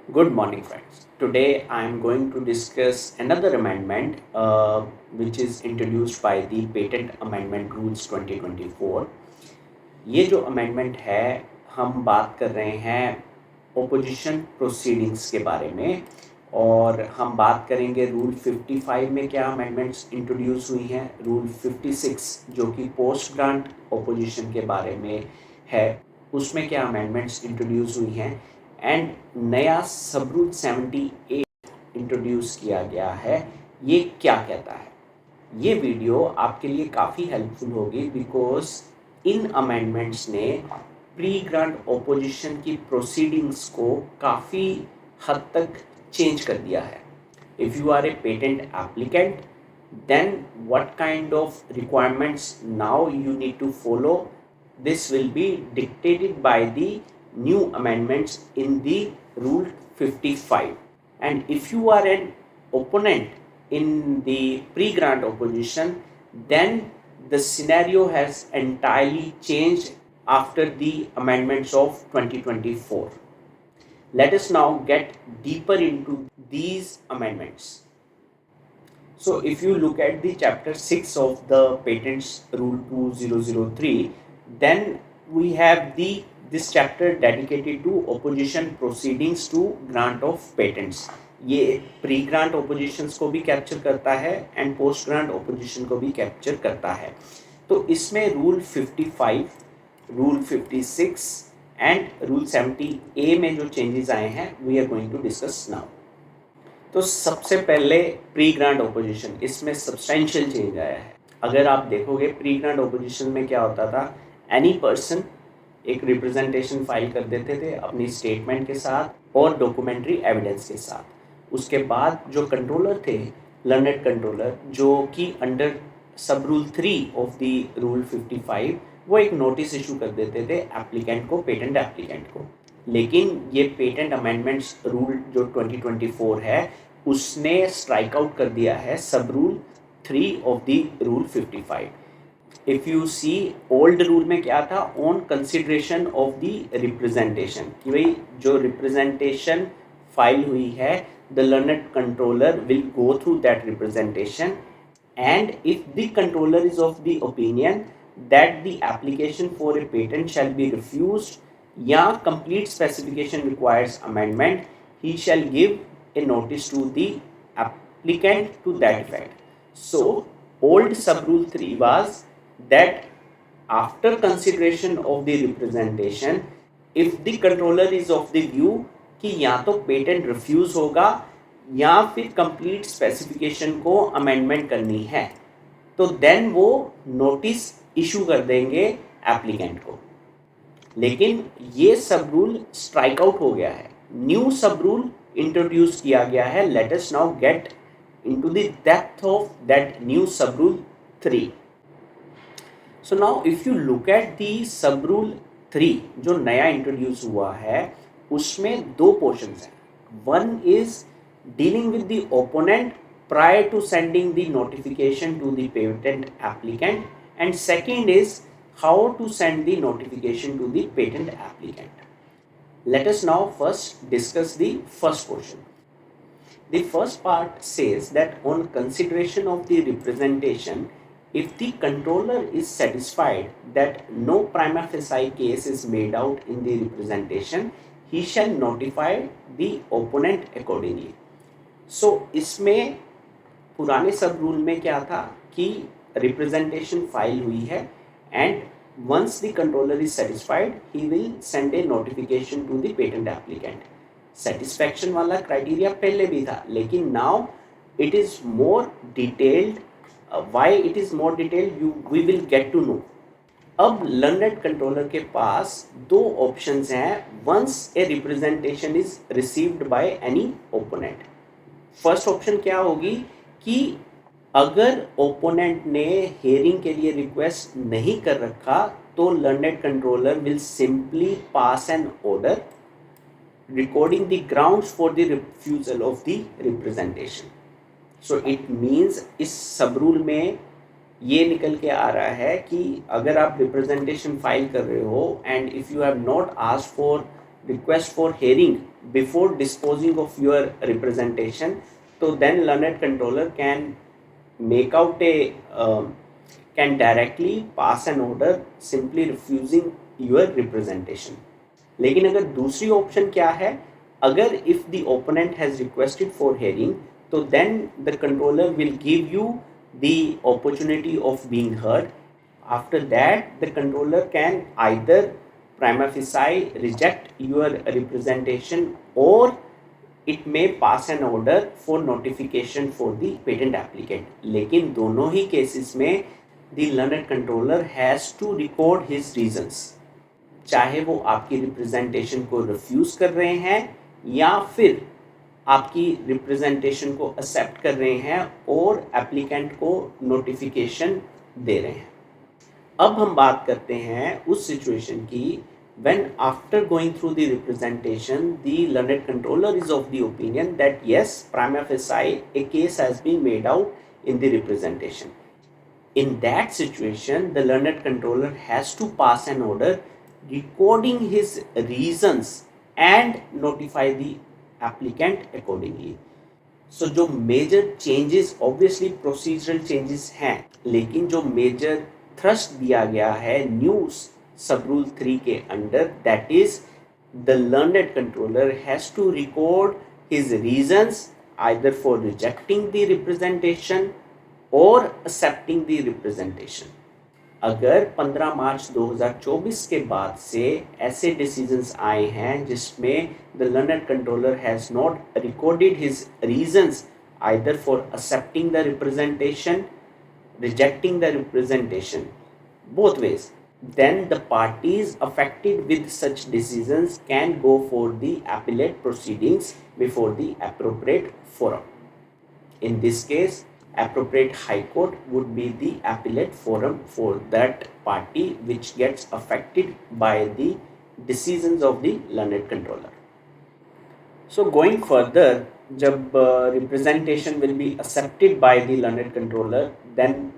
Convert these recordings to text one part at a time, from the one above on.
Good morning, friends. Today I am going to discuss another amendment which is introduced by the Patent Amendment Rules 2024. ये जो amendment है हम बात कर रहे हैं ओपोजिशन प्रोसीडिंग्स के बारे में और हम बात करेंगे रूल 55 में क्या अमेंडमेंट्स इंट्रोड्यूस हुई हैं, रूल 56 जो कि पोस्ट ग्रांट ओपोजिशन के बारे में है उसमें क्या अमेंडमेंट्स इंट्रोड्यूस हुई हैं एंड नया सब रूल 78 इंट्रोड्यूस किया गया है। ये क्या कहता है? ये वीडियो आपके लिए काफ़ी हेल्पफुल होगी बिकॉज इन अमेंडमेंट्स ने प्री ग्रांट ओपोजिशन की प्रोसीडिंग्स को काफ़ी हद तक चेंज कर दिया है। If you are a patent applicant then what kind of requirements now you need to follow, this will be dictated by the new amendments in the rule 55. And if you are an opponent in the pre-grant opposition, then the scenario has entirely changed after the amendments of 2024. Let us now get deeper into these amendments. So if you look at the chapter 6 of the patents rule 2003, then we have this chapter dedicated to opposition proceedings to grant of patents. ये pre grant ओपोजिशंस को भी capture करता है and post grant opposition को भी capture करता है। तो इसमें rule 55, rule 56 and rule 70A में जो चेंजेस आए हैं we are going to discuss now. तो सबसे पहले प्री ग्रांट ओपोजिशन, इसमें सब्सटेंशियल चेंज आया है। अगर आप देखोगे प्री ग्रांट ओपोजिशन में क्या होता था, एनी पर्सन एक रिप्रेजेंटेशन फाइल कर देते थे अपनी स्टेटमेंट के साथ और डॉक्यूमेंट्री एविडेंस के साथ। उसके बाद जो कंट्रोलर थे, लर्नेड कंट्रोलर, जो कि under sub rule 3 of the rule 55 वो एक नोटिस इशू कर देते थे एप्लीकेंट को, पेटेंट एप्लीकेंट को। लेकिन ये पेटेंट अमेंडमेंट्स रूल जो 2024 है उसने स्ट्राइक आउट कर दिया है सब rule 3 of the rule 55। If you see old rule में क्या था, on consideration of the representation, कि भाई जो रिप्रेजेंटेशन फाइल हुई है the learned controller will go through that representation and if the controller is of the opinion that the application for a patent shall be refused या complete specification requires amendment, he shall give a notice to the applicant to that effect. So old sub rule 3 was that after consideration of the representation, if the controller is of the view कि या तो patent refuse होगा या फिर complete specification को amendment करनी है, तो देन वो नोटिस इशू कर देंगे एप्लीकेंट को। लेकिन ये सब रूल स्ट्राइक आउट हो गया है, न्यू सब रूल इंट्रोड्यूस किया गया है। Let us now get into the depth of that new sub rule 3। So now if you look at the sub rule 3 जो नया इंट्रोड्यूस हुआ है उसमें दो पोर्शंस हैं। One is dealing with the opponent prior to sending the notification to the patent applicant, and second is how to send the notification to the patent applicant. Let us now first discuss the first portion. The first part says that on consideration of the representation, if the controller is satisfied that no prima facie case is made out in the representation, he shall notify the opponent accordingly. सो इसमें पुराने सब rule में क्या था कि representation file हुई है and once the controller is satisfied he will send a notification to the patent applicant. Satisfaction वाला क्राइटेरिया पहले भी था लेकिन now it is more detailed. Why it is more detailed we will get to know. अब learned controller के पास दो options हैं once a representation is received by any opponent. First option क्या होगी कि अगर ओपोनेंट ने हेयरिंग के लिए रिक्वेस्ट नहीं कर रखा तो learned controller will simply pass an order recording the grounds for the refusal of the representation. So it means इस सब रूल में ये निकल के आ रहा है कि अगर आप रिप्रेजेंटेशन फाइल कर रहे हो and if you have not asked for request for hearing before disposing of your representation, so then learned controller can make out a can directly pass an order simply refusing your representation. लेकिन अगर दूसरी option क्या है, अगर if the opponent has requested for hearing, तो then the controller will give you the opportunity of being heard. After that, the controller can either prima facie reject your representation, or it may pass an order for notification for the patent applicant. लेकिन दोनों ही cases में the learned controller has to record his reasons, चाहे वो आपकी representation को refuse कर रहे हैं या फिर आपकी रिप्रेजेंटेशन को एक्सेप्ट कर रहे हैं और एप्लीकेंट को नोटिफिकेशन दे रहे हैं। अब हम बात करते हैं उस सिचुएशन की when after going through the representation the learned controller is of the opinion that yes, prima facie a case has been made out in the representation. In that situation, the learned controller has to pass an order recording his reasons and notify the applicant accordingly. So जो major changes obviously procedural changes हैं, लेकिन जो major thrust दिया गया है new sub rule 3 के अंदर, that is the learned controller has to record his reasons either for rejecting the representation or accepting the representation. अगर 15 मार्च 2024 के बाद से ऐसे डिसीजंस आए हैं जिसमें the learned controller has not recorded his reasons either for accepting the representation, rejecting the representation, both ways, then the parties affected with such decisions can go for the appellate proceedings before the appropriate forum. In this case, appropriate high court would be the appellate forum for that party which gets affected by the decisions of the learned controller. So going further, जब representation will be accepted by the learned controller, then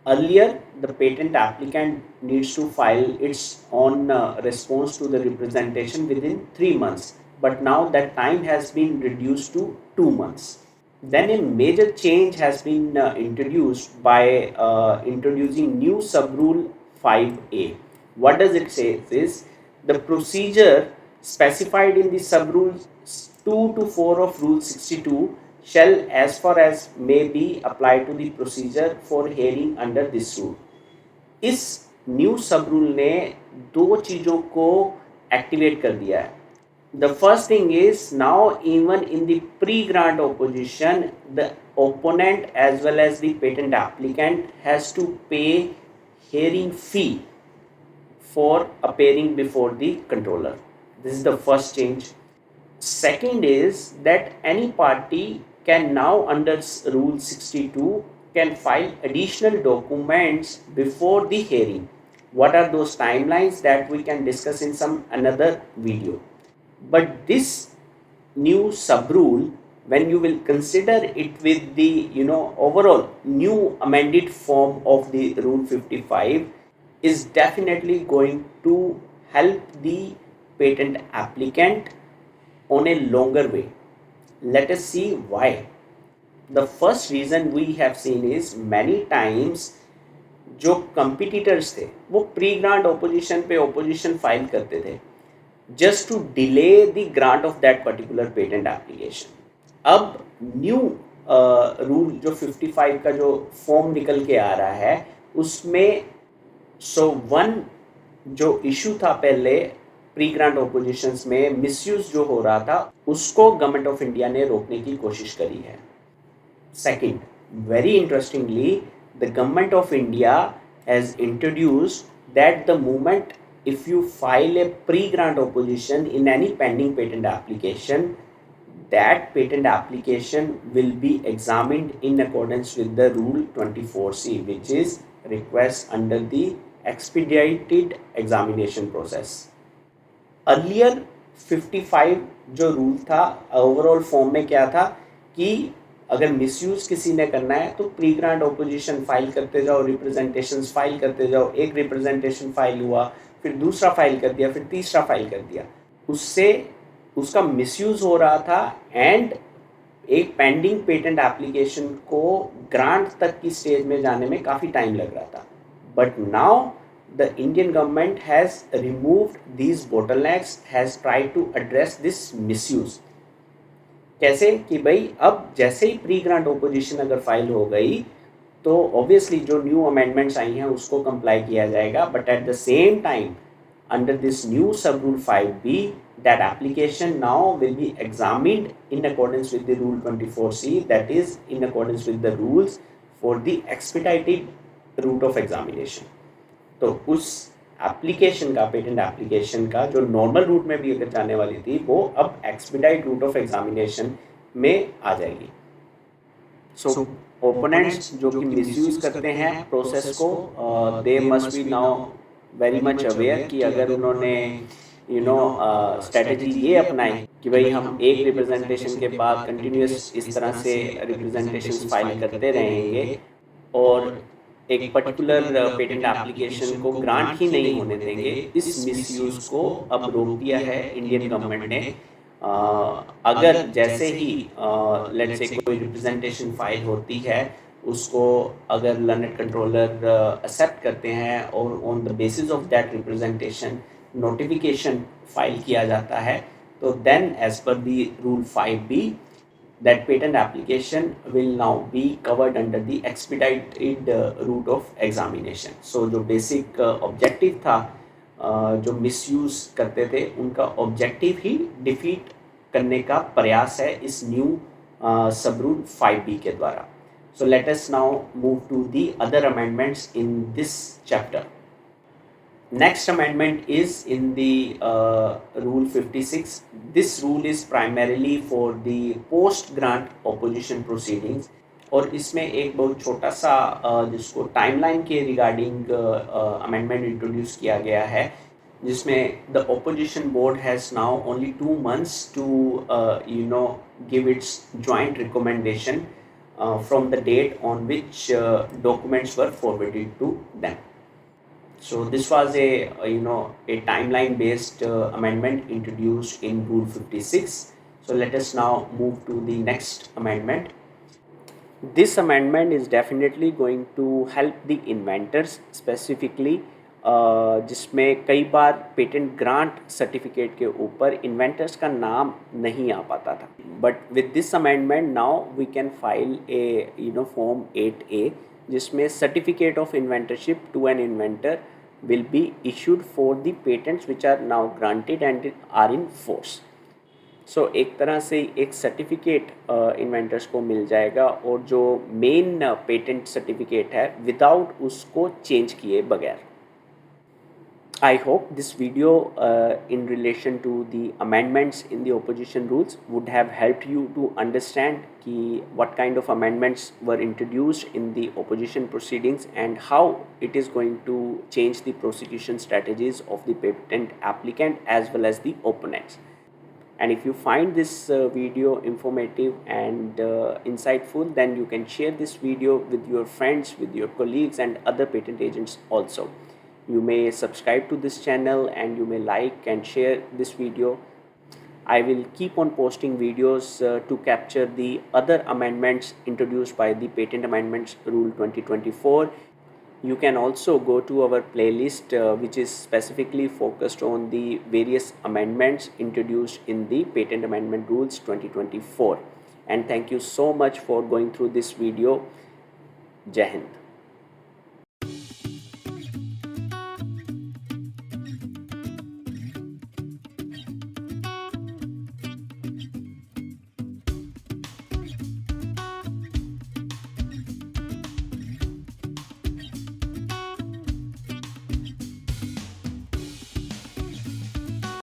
earlier the patent applicant needs to file its own response to the representation within 3 months, but now that time has been reduced to 2 months. Then a major change has been introduced by introducing new sub rule 5A. What does it say? It is the procedure specified in the sub rules 2 to 4 of rule 62 shall as far as may be applied to the procedure for hearing under this rule. इस new sub rule ने दो चीज़ों को activate कर दिया है. The first thing is now even in the pre-grant opposition, the opponent as well as the patent applicant has to pay hearing fee for appearing before the controller. This is the first change. Second is that any party can now under rule 62 can file additional documents before the hearing. What are those timelines that we can discuss in some another video. But this new sub rule, when you will consider it with the overall new amended form of the rule 55, is definitely going to help the patent applicant on a longer way. Let us see why. The first reason we have seen is many times जो competitors थे वो pre-grant opposition पे opposition file करते थे just to delay the grant of that particular patent application. अब new rule जो 55 का जो फॉर्म निकल के आ रहा है उसमें one जो इशू था पहले प्री ग्रांट ऑपोजिशंस में मिसयूज जो हो रहा था उसको गवर्नमेंट ऑफ इंडिया ने रोकने की कोशिश करी है. Second, very interestingly, the government of India has introduced that the moment if you file a pre-grant opposition in any pending patent application, that patent application will be examined in accordance with the rule 24C, which is request under the expedited examination process. Earlier 55 जो rule था overall form में क्या था कि अगर misuse किसी ने करना है तो प्री ग्रांट ऑपोजिशन फाइल करते जाओ, रिप्रेजेंटेशंस फाइल करते जाओ. एक रिप्रेजेंटेशन फाइल हुआ, फिर दूसरा फाइल कर दिया, फिर तीसरा फाइल कर दिया. उससे उसका मिसयूज हो रहा था एंड एक पेंडिंग पेटेंट एप्लीकेशन को ग्रांट तक की स्टेज में जाने में काफ़ी टाइम लग रहा था. But now the Indian government has removed these bottlenecks, has tried to address this misuse. कैसे कि भाई अब जैसे ही प्री ग्रांट ओपोजिशन अगर फाइल हो गई तो ऑब्वियसली जो न्यू अमेंडमेंट्स आई हैं उसको कंप्लाई किया जाएगा, but at the same time under this new sub rule 5b that application now will be examined in accordance with the rule 24c, that is in accordance with the rules for the expedited route of examination. तो उस application का, patent application का जो normal route में भी अगर जाने वाली थी वो अब एक्सपीडाइट रूट ऑफ एग्जामिनेशन में आ जाएगी. सो ओपोनेंट्स जो कि मिसयूज करते हैं प्रोसेस को, they must be now very much aware कि अगर उन्होंने स्ट्रेटजी ये अपनाई कि भाई हम एक रिप्रेजेंटेशन के बाद कंटिन्यूस इस तरह से रिप्रेजेंटेशन फाइल करते रहेंगे और एक पर्टिकुलर पेटेंट एप्लीकेशन को ग्रांट ही नहीं होने देंगे, इस मिसयूज को अब रोक दिया है इंडियन गवर्नमेंट ने. अगर जैसे ही लेट्स से कोई रिप्रेजेंटेशन फाइल होती है उसको अगर लर्नेड कंट्रोलर एक्सेप्ट करते हैं और on the basis of that representation notification file किया जाता है, तो then as per the rule 5b that patent application will now be covered under the expedited route of examination. So जो basic objective था, जो misuse करते थे उनका objective ही defeat करने का प्रयास है इस new sub rule 5b के द्वारा. So let us now move to the other amendments in this chapter. Next amendment is in the rule 56. This rule is primarily for the post grant opposition proceedings और इसमें एक बहुत छोटा सा जिसको timeline के रिगार्डिंग अमेंडमेंट इंट्रोड्यूस किया गया है, जिसमें the opposition board has now only 2 months to give its joint recommendation from the date on which documents were forwarded to them. So this was a timeline based amendment introduced in rule 56. So let us now move to the next amendment. This amendment is definitely going to help the inventors specifically, जिसमें कई बार patent grant certificate के ऊपर inventors का नाम नहीं आ पाता था. But with this amendment now we can file a form 8A जिसमें certificate of inventorship to an inventor will be issued for the patents which are now granted and are in force. So एक तरह से एक certificate inventors को मिल जाएगा और जो main patent certificate है विदाउट उसको चेंज किए बगैर. I hope this video in relation to the amendments in the opposition rules would have helped you to understand what kind of amendments were introduced in the opposition proceedings and how it is going to change the prosecution strategies of the patent applicant as well as the opponents. And if you find this video informative and insightful, then you can share this video with your friends, with your colleagues and other patent agents also. You may subscribe to this channel and you may like and share this video. I will keep on posting videos to capture the other amendments introduced by the Patent Amendments Rule 2024. You can also go to our playlist which is specifically focused on the various amendments introduced in the Patent Amendment Rules 2024. And thank you so much for going through this video. Jai Hind.